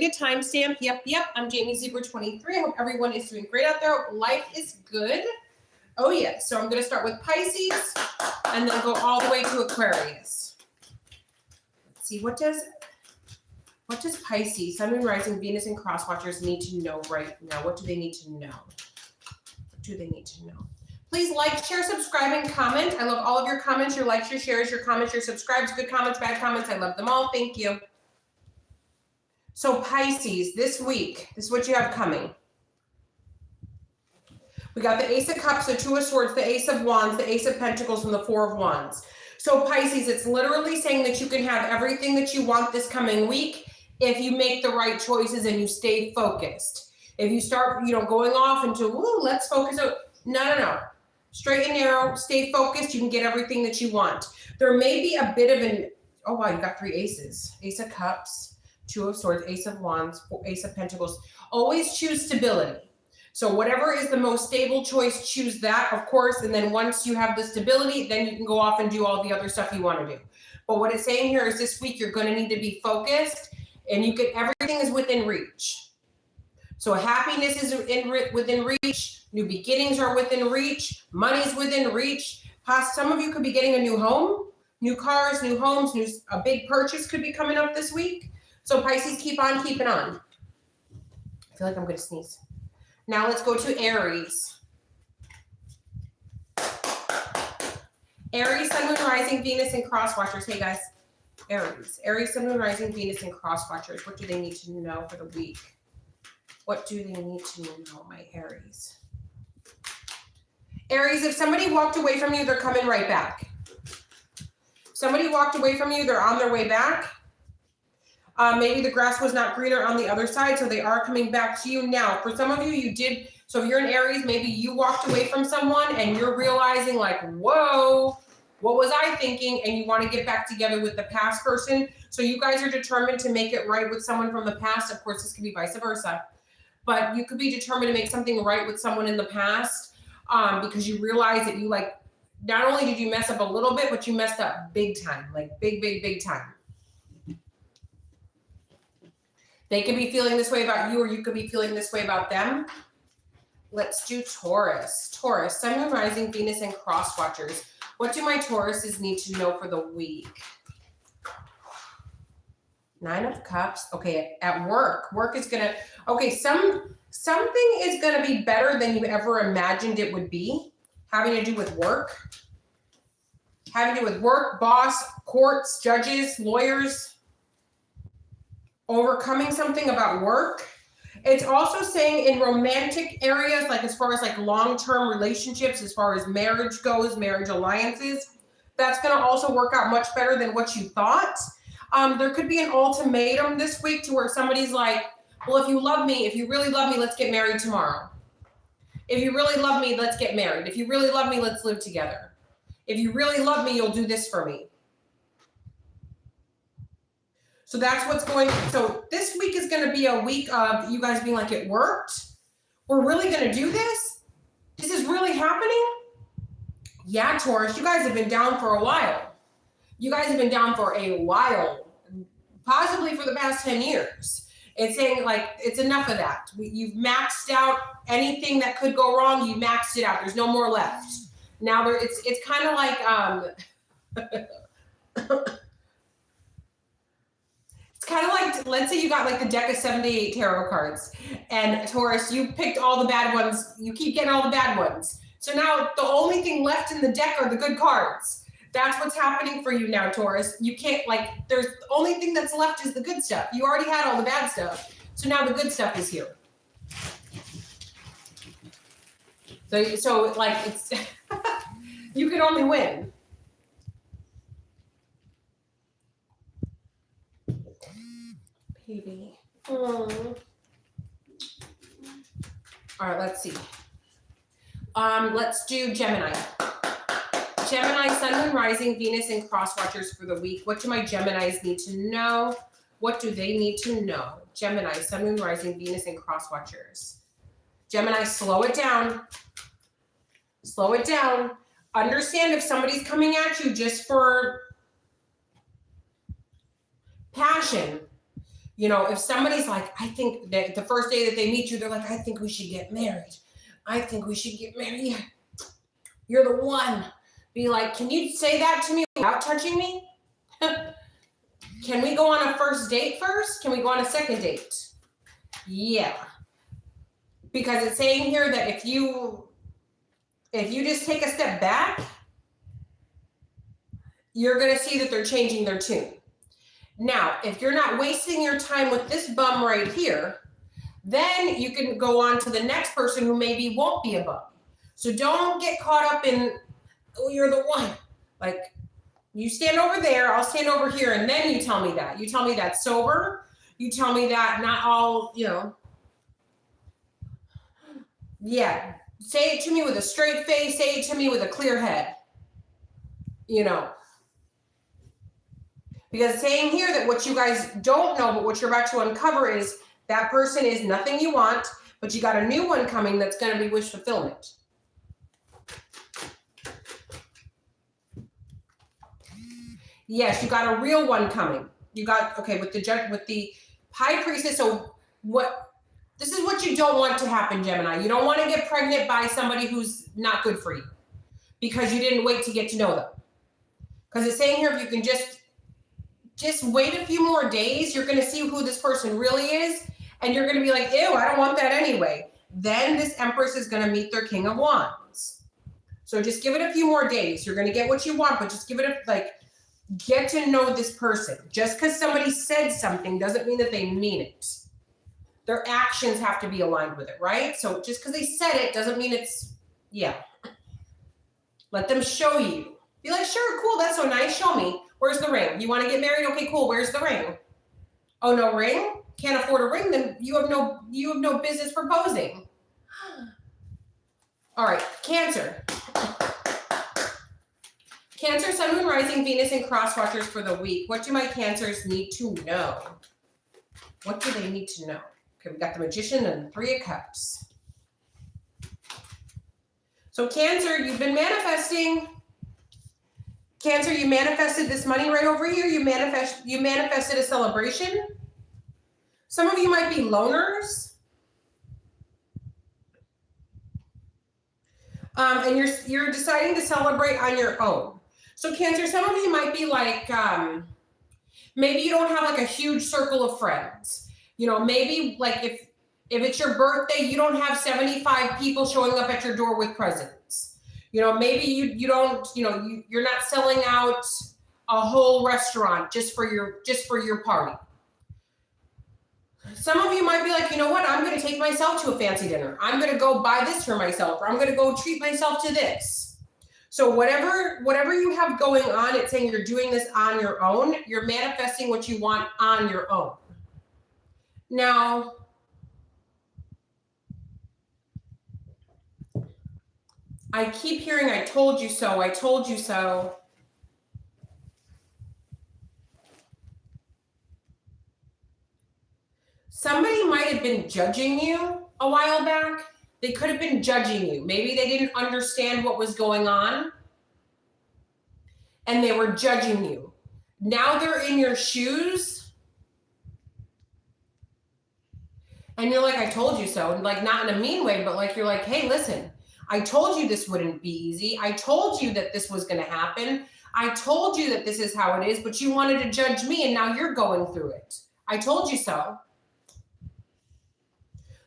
a timestamp. Yep. I'm Jamie Zebra 23. I hope everyone is doing great out there. Hope life is good. Oh yeah. So I'm going to start with Pisces and then go all the way to Aquarius. Let's see, what does Pisces, Sun, Moon, Rising, Venus, and Cross Watchers need to know right now? What do they need to know? Please like, share, subscribe, and comment. I love all of your comments, your likes, your shares, your comments, your subscribes, good comments, bad comments. I love them all. Thank you. So Pisces, this week, this is what you have coming. We got the Ace of Cups, the Two of Swords, the Ace of Wands, the Ace of Pentacles, and the Four of Wands. So Pisces, it's literally saying that you can have everything that you want this coming week if you make the right choices and you stay focused. If you start, going off into, let's focus. No. Straight and narrow, stay focused. You can get everything that you want. There may be a bit of an, oh wow, you got three aces. Ace of Cups, Two of Swords, Ace of Wands, Ace of Pentacles. Always choose stability. So whatever is the most stable choice, choose that, of course. And then once you have the stability, then you can go off and do all the other stuff you want to do. But what it's saying here is this week, you're going to need to be focused and everything is within reach. So happiness is within reach. New beginnings are within reach. Money's within reach. Some of you could be getting a new home, new cars, new homes, a big purchase could be coming up this week. So Pisces, keep on keeping on. I feel like I'm going to sneeze. Now let's go to Aries. Aries, Sun, Moon, Rising, Venus, and Cross Watchers. Hey guys, Aries, Sun, Moon, Rising, Venus, and Cross Watchers. What do they need to know for the week? What do they need to know, my Aries? Aries, if somebody walked away from you, they're coming right back. Somebody walked away from you, they're on their way back. Maybe the grass was not greener on the other side, so they are coming back to you. Now, for some of you, you did. So if you're in Aries, maybe you walked away from someone and you're realizing like, whoa, what was I thinking? And you want to get back together with the past person. So you guys are determined to make it right with someone from the past. Of course, this could be vice versa. But you could be determined to make something right with someone in the past because you realize that you not only did you mess up a little bit, but you messed up big time, like big time. They could be feeling this way about you, or you could be feeling this way about them. Let's do Taurus. Taurus, Sun, Moon, Rising, Venus, and Cross Watchers. What do my Tauruses need to know for the week? Nine of Cups. Okay, at work. Work is going to, okay, something is going to be better than you ever imagined it would be. Having to do with work. Having to do with work, boss, courts, judges, lawyers. Overcoming something about work. It's also saying in romantic areas, like as far as like long-term relationships, as far as marriage goes, marriage alliances, that's going to also work out much better than what you thought. There could be an ultimatum this week to where somebody's like, well, if you really love me, let's get married tomorrow. If you really love me, let's get married. If you really love me, let's live together. If you really love me, you'll do this for me. So that's what's going on. So this week is going to be a week of you guys being like, it worked. We're really going to do this. This is really happening. Yeah, Taurus, you guys have been down for a while. Possibly for the past 10 years. It's saying like, it's enough of that. You've maxed out anything that could go wrong. You maxed it out. There's no more left. Now it's kind of like, kind of like, let's say you got like the deck of 78 tarot cards and Taurus, you picked all the bad ones. You keep getting all the bad ones. So now the only thing left in the deck are the good cards. That's what's happening for you now, Taurus. You can't the only thing that's left is the good stuff. You already had all the bad stuff. So now the good stuff is here. So like it's, you can only win. Baby. All right, let's see. Let's do Gemini. Gemini, Sun, Moon, Rising, Venus, and Cross Watchers for the week. What do my Geminis need to know? What do they need to know? Gemini, Sun, Moon, Rising, Venus, and Cross Watchers. Gemini, slow it down. Slow it down. Understand if somebody's coming at you just for passion, You know, if somebody's like, I think that the first day that they meet you, they're like, I think we should get married. I think we should get married. Yeah, you're the one. Be like, can you say that to me without touching me? Can we go on a first date first? Can we go on a second date? Yeah. Because it's saying here that if you just take a step back, you're going to see that they're changing their tune. Now, if you're not wasting your time with this bum right here, then you can go on to the next person who maybe won't be a bum. So don't get caught up in, oh, you're the one. Like, you stand over there, I'll stand over here, and then you tell me that. You tell me that sober. You tell me that not all, you know. Yeah. Say it to me with a straight face. Say it to me with a clear head. You know. Because it's saying here that what you guys don't know, but what you're about to uncover is that person is nothing you want, but you got a new one coming that's going to be wish fulfillment. Yes, you got a real one coming. You got, okay, with the High Priestess. So this is what you don't want to happen, Gemini. You don't want to get pregnant by somebody who's not good for you because you didn't wait to get to know them. Because it's saying here, if you can just wait a few more days, you're going to see who this person really is. And you're going to be like, ew, I don't want that anyway. Then this Empress is going to meet their King of Wands. So just give it a few more days. You're going to get what you want, but just give it get to know this person. Just because somebody said something doesn't mean that they mean it. Their actions have to be aligned with it, right? So just because they said it doesn't mean it's, yeah. Let them show you. Be like, sure, cool, that's so nice. Show me. Where's the ring? You want to get married? Okay, cool. Where's the ring? Oh, no ring? Can't afford a ring? Then you have no business proposing. All right, Cancer. Cancer, Sun, Moon, Rising, Venus, and Cross Watchers for the week. What do my Cancers need to know? What do they need to know? Okay, we got the Magician and the Three of Cups. So Cancer, you've been manifesting. Cancer, you manifested this money right over here. You manifested a celebration. Some of you might be loners. And you're deciding to celebrate on your own. So Cancer, some of you might be like, maybe you don't have like a huge circle of friends. You know, maybe like if it's your birthday, you don't have 75 people showing up at your door with presents. You know, maybe you don't, you know, you're not selling out a whole restaurant just for your party. Some of you might be like, you know what, I'm going to take myself to a fancy dinner. I'm going to go buy this for myself, or I'm going to go treat myself to this. So whatever you have going on, it's saying you're doing this on your own. You're manifesting what you want on your own. Now, I keep hearing, I told you so, I told you so. Somebody might have been judging you a while back. They could have been judging you. Maybe they didn't understand what was going on and they were judging you. Now they're in your shoes and you're like, I told you so. And like, not in a mean way, but like, you're like, hey, listen, I told you this wouldn't be easy. I told you that this was going to happen. I told you that this is how it is, but you wanted to judge me and now you're going through it. I told you so.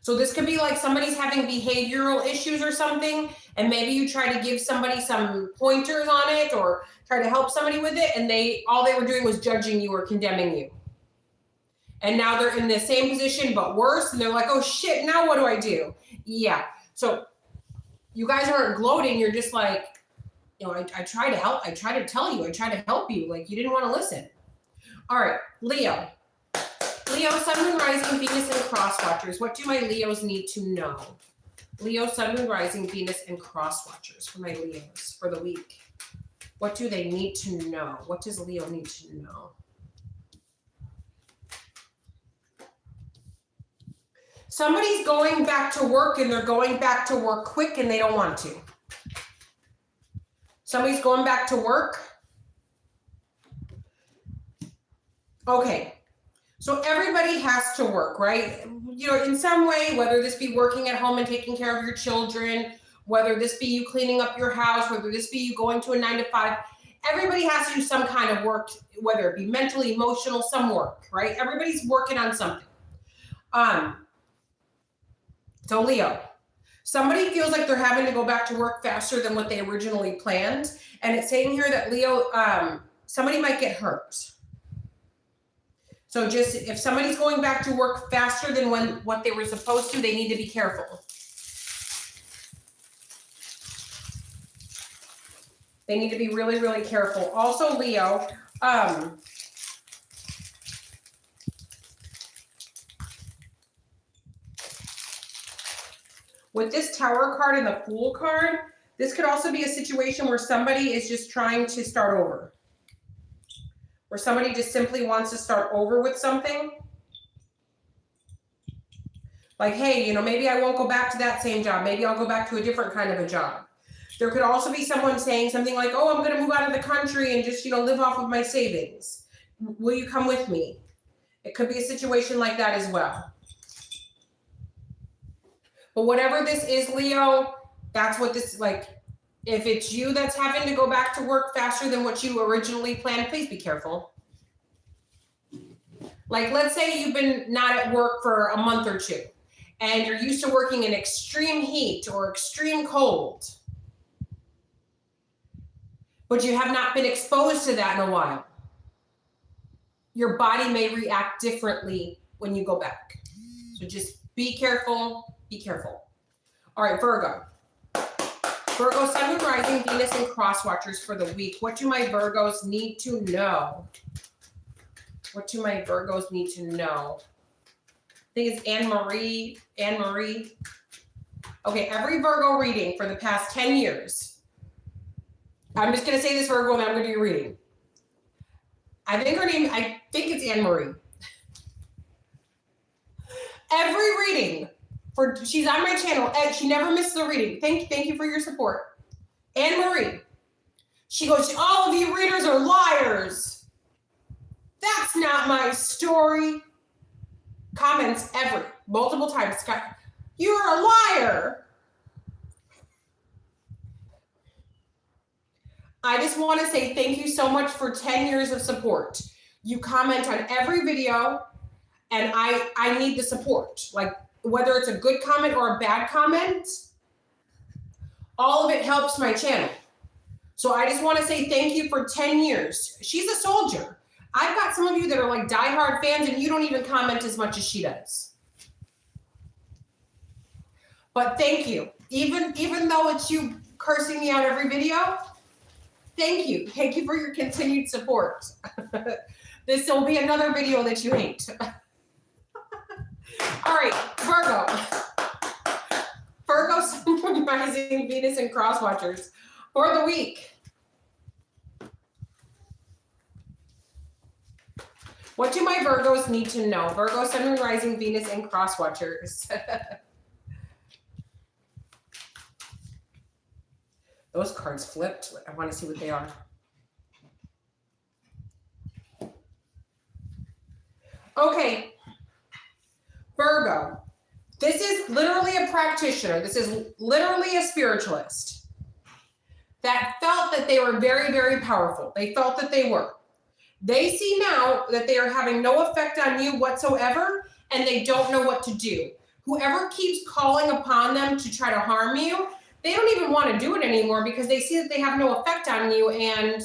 So this could be like somebody's having behavioral issues or something, and maybe you try to give somebody some pointers on it or try to help somebody with it, and all they were doing was judging you or condemning you. And now they're in the same position but worse, and they're like, oh shit, now what do I do? Yeah. So you guys aren't gloating, you're just like, you know, I try to help, I try to tell you, I try to help you, like you didn't want to listen. All right, Leo. Leo, Sun, Moon, Rising, Venus, and Cross Watchers. What do my Leos need to know? Leo, Sun, Moon, Rising, Venus, and Cross Watchers for my Leos for the week. What do they need to know? What does Leo need to know? Somebody's going back to work and they're going back to work quick and they don't want to. Somebody's going back to work. Okay. So everybody has to work, right? You know, in some way, whether this be working at home and taking care of your children, whether this be you cleaning up your house, whether this be you going to a 9 to 5, everybody has to do some kind of work, whether it be mentally, emotional, some work, right? Everybody's working on something. So Leo, somebody feels like they're having to go back to work faster than what they originally planned. And it's saying here that Leo, somebody might get hurt. So just if somebody's going back to work faster than what they were supposed to, they need to be careful. They need to be really, really careful. Also, Leo, with this Tower card and the Fool card, this could also be a situation where somebody is just trying to start over. Where somebody just simply wants to start over with something. Like, hey, you know, maybe I won't go back to that same job. Maybe I'll go back to a different kind of a job. There could also be someone saying something like, oh, I'm going to move out of the country and just, you know, live off of my savings. Will you come with me? It could be a situation like that as well. But whatever this is, Leo, that's what this, like, if it's you that's having to go back to work faster than what you originally planned, please be careful. Like, let's say you've been not at work for a month or two, and you're used to working in extreme heat or extreme cold, but you have not been exposed to that in a while. Your body may react differently when you go back. So just be careful, be careful. All right, Virgo. Virgo, Sun, Moon, Rising, Venus, and Cross Watchers for the week. What do my Virgos need to know? What do my Virgos need to know? I think it's Anne-Marie. Anne-Marie. Okay, every Virgo reading for the past 10 years. I'm just going to say this, Virgo, and I'm going to do your reading. I think her name, I think it's Anne-Marie. Every reading. She's on my channel, and she never misses a reading. Thank you for your support. Anne-Marie. She goes, all of you readers are liars. That's not my story. Comments multiple times. You're a liar. I just want to say thank you so much for 10 years of support. You comment on every video, and I need the support. Like, whether it's a good comment or a bad comment, all of it helps my channel. So I just want to say thank you for 10 years. She's a soldier. I've got some of you that are like diehard fans, and you don't even comment as much as she does. But thank you. Even though it's you cursing me out every video, thank you. Thank you for your continued support. This will be another video that you hate. All right, Virgo. Virgo, Sun, Rising, Venus, and Cross Watchers for the week. What do my Virgos need to know? Virgo, Sun, Moon, Rising, Venus, and Cross Watchers. Those cards flipped. I want to see what they are. Okay. Virgo, this is literally a practitioner. This is literally a spiritualist that felt that they were very, very powerful. They felt that they were. They see now that they are having no effect on you whatsoever, and they don't know what to do. Whoever keeps calling upon them to try to harm you, they don't even want to do it anymore because they see that they have no effect on you, and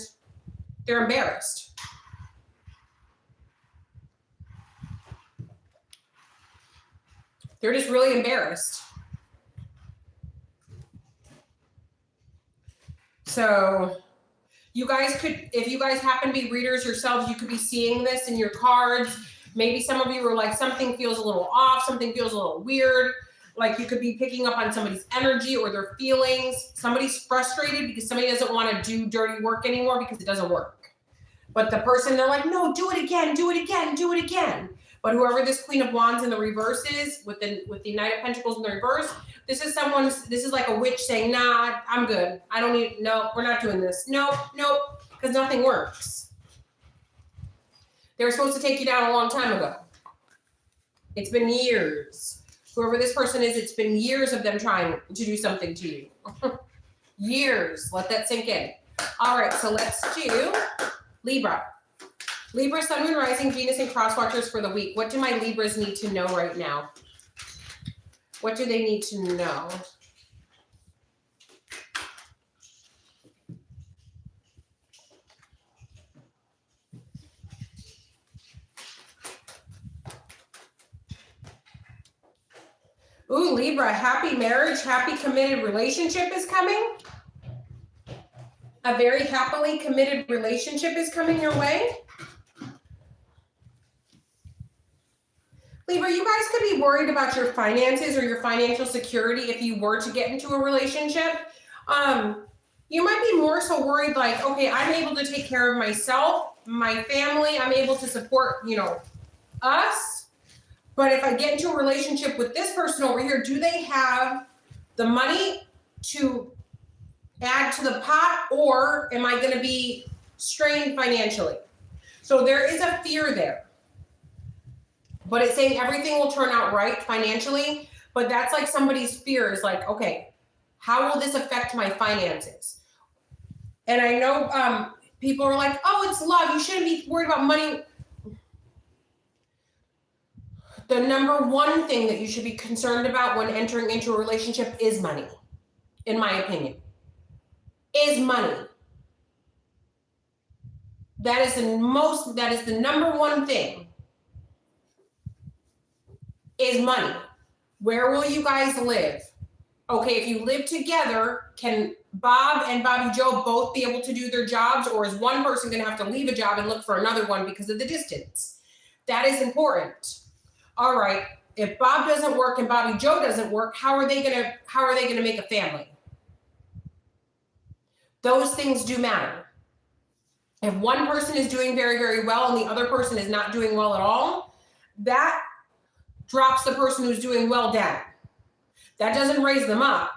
they're embarrassed. They're just really embarrassed. So you guys could, if you guys happen to be readers yourselves, you could be seeing this in your cards. Maybe some of you are like, something feels a little off, something feels a little weird. Like you could be picking up on somebody's energy or their feelings. Somebody's frustrated because somebody doesn't want to do dirty work anymore because it doesn't work. But the person, they're like, no, do it again, do it again, do it again. But whoever this Queen of Wands in the reverse is, with the Knight of Pentacles in the reverse, this is like a witch saying, nah, I'm good. I don't need, no, we're not doing this. Nope, because nothing works. They were supposed to take you down a long time ago. It's been years. Whoever this person is, it's been years of them trying to do something to you. Years. Let that sink in. All right, so let's do Libra. Libra, Sun, Moon, Rising, Venus, and Cross Watchers for the week. What do my Libras need to know right now? What do they need to know? Ooh, Libra, happy marriage, happy committed relationship is coming. A very happily committed relationship is coming your way. Libra, you guys could be worried about your finances or your financial security if you were to get into a relationship. You might be more so worried like, okay, I'm able to take care of myself, my family, I'm able to support, us. But if I get into a relationship with this person over here, do they have the money to add to the pot, or am I going to be strained financially? So there is a fear there. But it's saying everything will turn out right financially, but that's like somebody's fear is like, okay, how will this affect my finances? And I know people are like, oh, it's love. You shouldn't be worried about money. The number one thing that you should be concerned about when entering into a relationship is money, in my opinion, is money. That is the number one thing, is money. Where will you guys live? Okay, if you live together, can Bob and Bobby Joe both be able to do their jobs, or is one person going to have to leave a job and look for another one because of the distance? That is important. All right, if Bob doesn't work and Bobby Joe doesn't work, how are they gonna make a family? Those things do matter. If one person is doing very, very well and the other person is not doing well at all, that drops the person who's doing well down. That doesn't raise them up,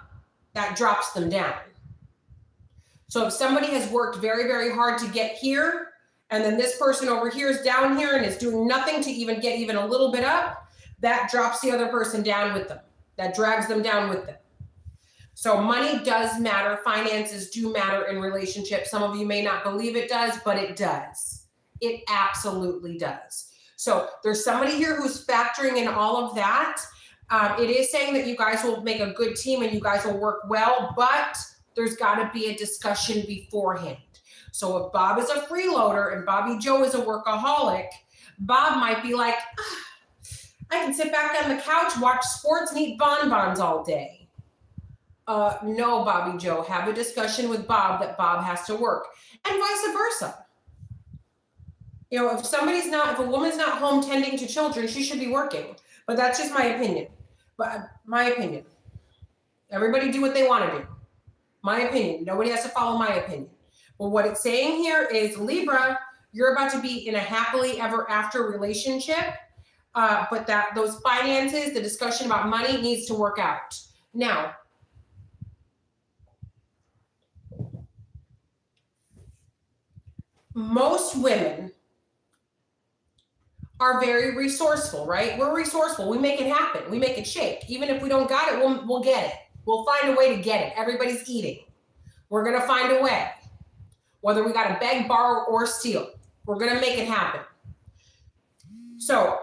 that drops them down. So if somebody has worked very, very hard to get here, and then this person over here is down here and is doing nothing to even get even a little bit up, that drops the other person down with them. That drags them down with them. So money does matter. Finances do matter in relationships. Some of you may not believe it does, but it does. It absolutely does. So there's somebody here who's factoring in all of that. It is saying that you guys will make a good team and you guys will work well, but there's got to be a discussion beforehand. So if Bob is a freeloader and Bobby Joe is a workaholic, Bob might be like, I can sit back on the couch, watch sports, and eat bonbons all day. No, Bobby Joe, have a discussion with Bob that Bob has to work, and vice versa. If a woman's not home tending to children, she should be working. But that's just my opinion. Everybody do what they want to do. My opinion. Nobody has to follow my opinion. But what it's saying here is, Libra, you're about to be in a happily ever after relationship, but those finances, the discussion about money needs to work out. Now, most women are very resourceful, right? We're resourceful. We make it happen. We make it shake. Even if we don't got it, we'll get it. We'll find a way to get it. Everybody's eating. We're going to find a way. Whether we got to beg, borrow, or steal, we're going to make it happen. So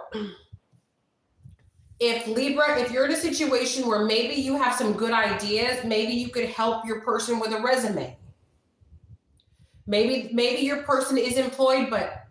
if you're in a situation where maybe you have some good ideas, maybe you could help your person with a resume. Maybe your person is employed, but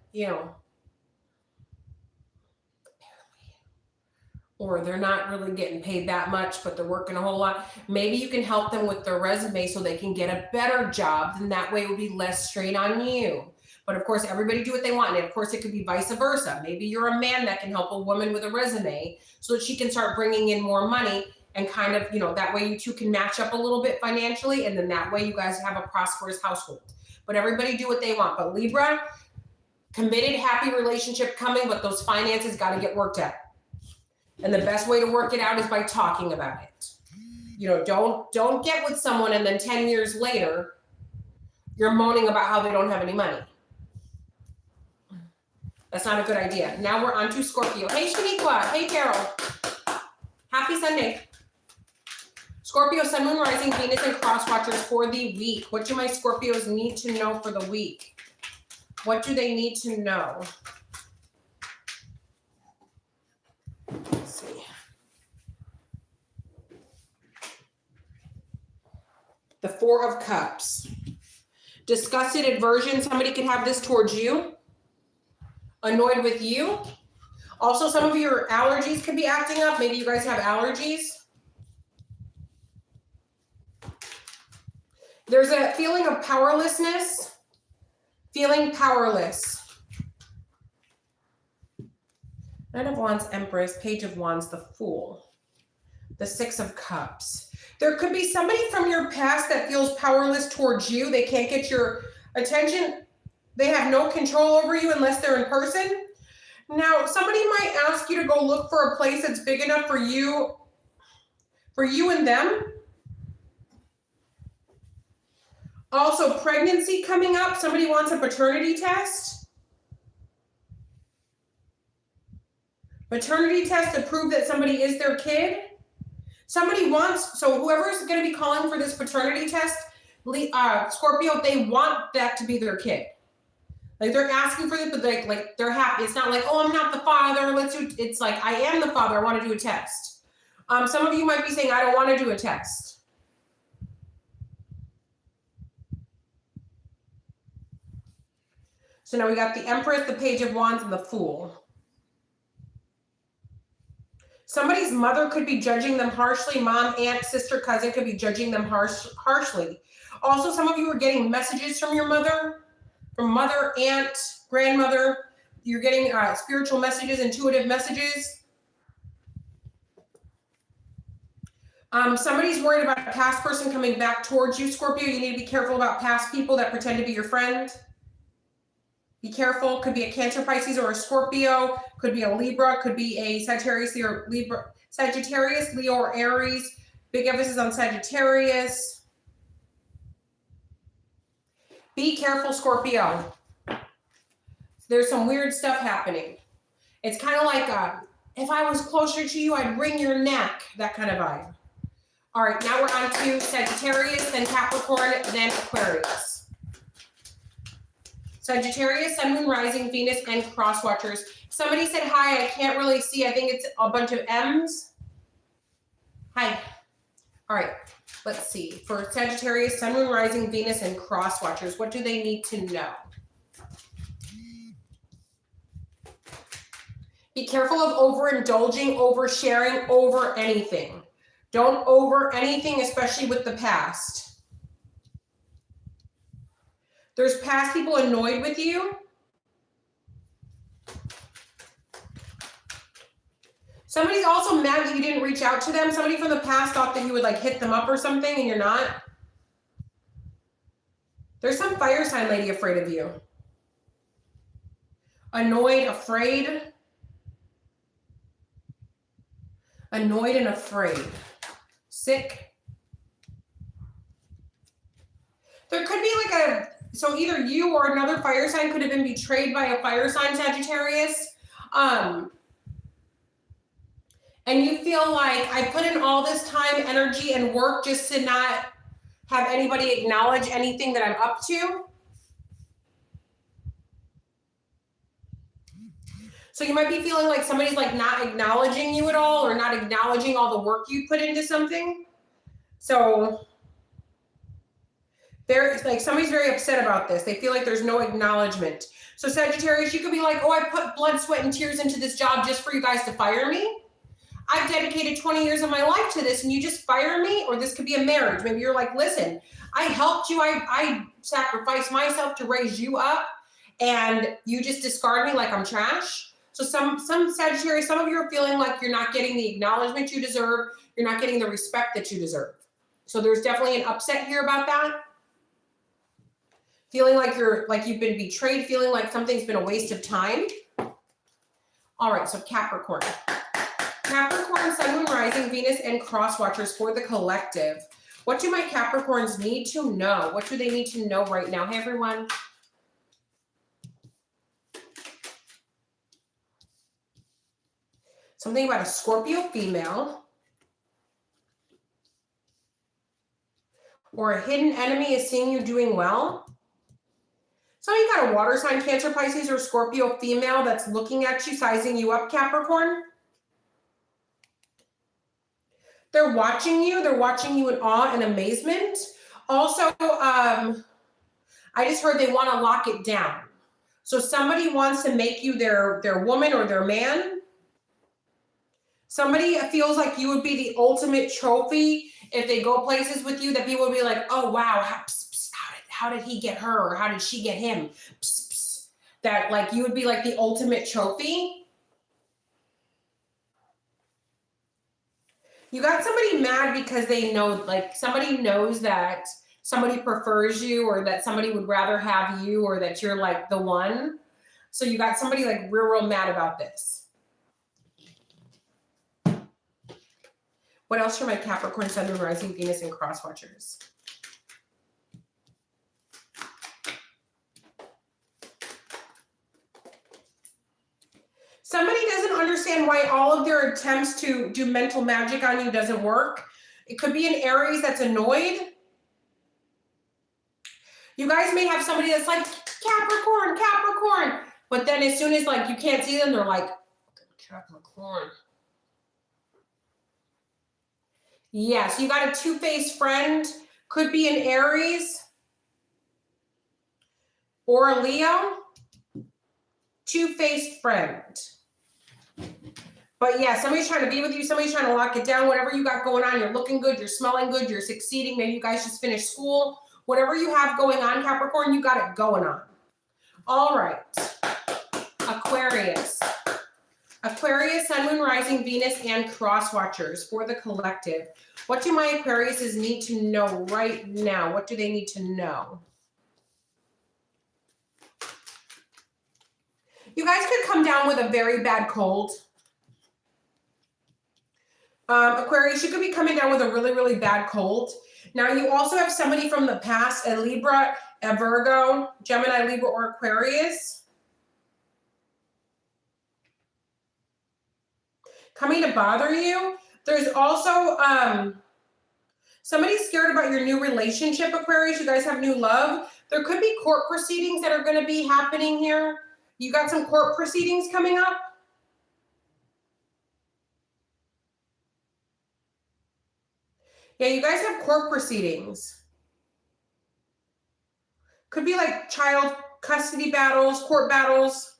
or they're not really getting paid that much, but they're working a whole lot. Maybe you can help them with their resume so they can get a better job, and that way it will be less strain on you. But of course, everybody do what they want. And of course, it could be vice versa. Maybe you're a man that can help a woman with a resume so that she can start bringing in more money, and kind of, that way you two can match up a little bit financially. And then that way you guys have a prosperous household. But everybody do what they want. But Libra, committed, happy relationship coming, but those finances got to get worked out. And the best way to work it out is by talking about it. Don't get with someone and then 10 years later, you're moaning about how they don't have any money. That's not a good idea. Now we're on to Scorpio. Hey, Shaniqua. Hey, Carol. Happy Sunday. Scorpio, Sun, Moon, Rising, Venus, and Cross Watchers for the week. What do my Scorpios need to know for the week? What do they need to know? Let's see. The Four of Cups. Disgusted, aversion. Somebody could have this towards you. Annoyed with you. Also, some of your allergies could be acting up. Maybe you guys have allergies. There's a feeling of powerlessness. Feeling powerless. Knight of Wands, Empress, Page of Wands, the Fool. The Six of Cups. There could be somebody from your past that feels powerless towards you. They can't get your attention. They have no control over you unless they're in person. Now, somebody might ask you to go look for a place that's big enough for you and them. Also, pregnancy coming up. Somebody wants a paternity test. Maternity test to prove that somebody is their kid. Somebody wants, so whoever's going to be calling for this paternity test, Scorpio, they want that to be their kid. Like they're asking for it, but like they're happy. It's not like, oh, I'm not the father. It's like, I am the father. I want to do a test. Some of you might be saying, I don't want to do a test. So now we got the Empress, the Page of Wands, and the Fool. Somebody's mother could be judging them harshly. Mom, aunt, sister, cousin could be judging them harshly. Also, some of you are getting messages from your mother, from mother, aunt, grandmother. You're getting spiritual messages, intuitive messages. Somebody's worried about a past person coming back towards you, Scorpio. You need to be careful about past people that pretend to be your friend. Be careful. Could be a Cancer, Pisces, or a Scorpio. Could be a Libra. Could be a Sagittarius, Leo, or Aries. Big emphasis on Sagittarius. Be careful, Scorpio. There's some weird stuff happening. It's kind of like if I was closer to you, I'd wring your neck. That kind of vibe. All right, now we're on to Sagittarius, then Capricorn, then Aquarius. Sagittarius, Sun, Moon, Rising, Venus, and Cross Watchers. Somebody said hi. I can't really see. I think it's a bunch of M's. Hi. All right. Let's see. For Sagittarius, Sun, Moon, Rising, Venus, and Cross Watchers, what do they need to know? Be careful of overindulging, oversharing, over anything. Don't over anything, especially with the past. There's past people annoyed with you. Somebody's also mad that you didn't reach out to them. Somebody from the past thought that you would like hit them up or something and you're not. There's some fire sign lady afraid of you. Annoyed, afraid. Annoyed and afraid. Sick. There could be like so either you or another fire sign could have been betrayed by a fire sign, Sagittarius. And you feel like I put in all this time, energy, and work just to not have anybody acknowledge anything that I'm up to. So you might be feeling like somebody's like not acknowledging you at all or not acknowledging all the work you put into something. So like somebody's very upset about this. They feel like there's no acknowledgement. So Sagittarius, you could be like, oh, I put blood, sweat, and tears into this job just for you guys to fire me. I've dedicated 20 years of my life to this and you just fire me. Or this could be a marriage. Maybe you're like, listen, I helped you. I sacrificed myself to raise you up and you just discard me like I'm trash. So some Sagittarius, some of you are feeling like you're not getting the acknowledgement you deserve. You're not getting the respect that you deserve. So there's definitely an upset here about that. Feeling like you've been betrayed, feeling like something's been a waste of time. All right, so Capricorn. Capricorn, Sun, Moon, Rising, Venus, and Cross Watchers for the collective. What do my Capricorns need to know? What do they need to know right now? Hey, everyone. Something about a Scorpio female. Or a hidden enemy is seeing you doing well. So you got a water sign, Cancer, Pisces, or Scorpio female that's looking at you, sizing you up, Capricorn. They're watching you. They're watching you in awe and amazement. Also, I just heard they want to lock it down. So somebody wants to make you their woman or their man. Somebody feels like you would be the ultimate trophy if they go places with you, that people would be like, oh, wow, how did he get her? Or how did she get him? That like you would be like the ultimate trophy. You got somebody mad because they know, like somebody knows that somebody prefers you, or that somebody would rather have you, or that you're like the one. So you got somebody like real mad about this. What else for my Capricorn, Sun, Moon, Rising, Venus, and cross watchers? Somebody doesn't understand why all of their attempts to do mental magic on you doesn't work. It could be an Aries that's annoyed. You guys may have somebody that's like, Capricorn, Capricorn. But then as soon as like you can't see them, they're like, Capricorn. Yes, you got a two-faced friend. Could be an Aries or a Leo. Two-faced friend. But yeah, somebody's trying to be with you. Somebody's trying to lock it down. Whatever you got going on, you're looking good. You're smelling good. You're succeeding. Maybe you guys just finished school. Whatever you have going on, Capricorn, you got it going on. All right. Aquarius. Aquarius, Sun, Moon, Rising, Venus, and cross watchers for the collective. What do my Aquariuses need to know right now? What do they need to know? You guys could come down with a very bad cold. Aquarius, you could be coming down with a really bad cold. Now, you also have somebody from the past, a Libra, a Virgo, Gemini, Libra, or Aquarius, coming to bother you. There's also somebody scared about your new relationship, Aquarius. You guys have new love. There could be court proceedings that are going to be happening here. You got some court proceedings coming up. Yeah, you guys have court proceedings. Could be like child custody battles, court battles.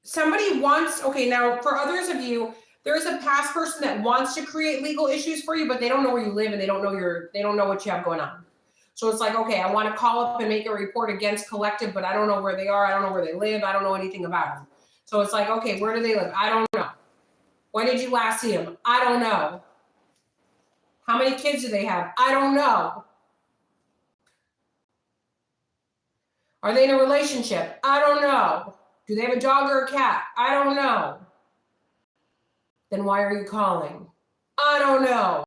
Somebody wants, okay, now for others of you, there is a past person that wants to create legal issues for you, but they don't know where you live and they don't know what you have going on. So it's like, okay, I want to call up and make a report against collective, but I don't know where they are. I don't know where they live. I don't know anything about them. So it's like, okay, where do they live? I don't know. When did you last see them? I don't know. How many kids do they have? I don't know. Are they in a relationship? I don't know. Do they have a dog or a cat? I don't know. Then why are you calling? I don't know.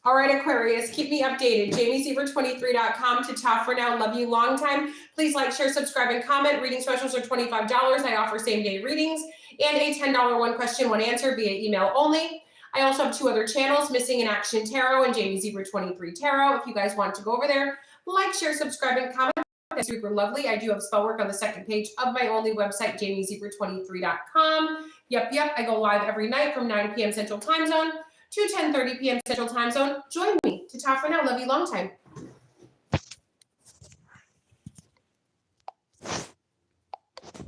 All right, Aquarius, keep me updated. JamieZebra23.com to top for now. Love you long time. Please like, share, subscribe, and comment. Reading specials are $25. I offer same-day readings and a $10 one question, one answer via email only. I also have 2 other channels, Missing in Action Tarot and JamieZebra23 Tarot. If you guys want to go over there, like, share, subscribe, and comment. That's super lovely. I do have spell work on the second page of my only website, JamieZebra23.com. Yep. I go live every night from 9 p.m. Central Time Zone to 10:30 p.m. Central Time Zone. Join me to top for now. Love you long time.